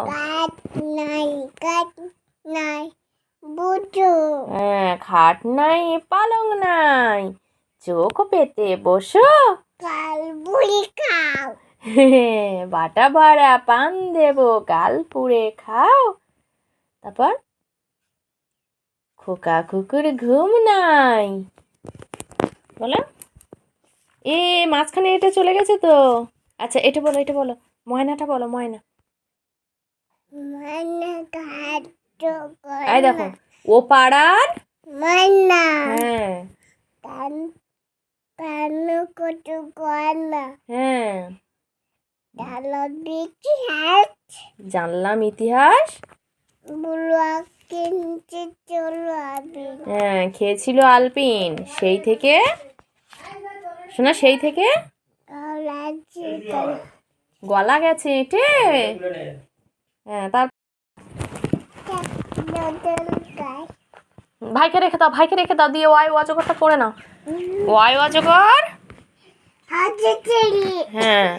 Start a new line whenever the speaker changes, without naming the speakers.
কাঠ নাই, কাঠ নাই, বুঝো।
হ্যাঁ, খাট নাই, পালং নাই, চোখ পেতে বসো,
কাল বুড়ি খাও।
বাটা ভরা পান দেবো, গাল পুড়ে খাও। তারপর খোকা খুকুর ঘুম নাই। বলো। মাঝখানে এটা চলে গেছে তো। আচ্ছা, এটা বলো, এটা বলো, ময়নাটা বলো, ময়না।
ময়না কাঠ
এই দেখো, ও পাড়ার
ময়না
হ্যাঁ
কান কানু কটু গয়না
হ্যাঁ
ডালো বিচি হাত
জানলাম ইতিহাস।
বুড়া কিনতে চলো আবি।
হ্যাঁ, খেয়েছিল আলপিন, সেই থেকে শোনা, সেই থেকে
কালাজি
গলা গেছে এঁটে। হ্যাঁ, তার ভাইকে রেখে দাও, ভাইকে রেখে দাও, দিয়ে ওয়াই অজগরটা পড়ে নাও। ওয়াই অজগর।
হাতে চড়ি।
হ্যাঁ।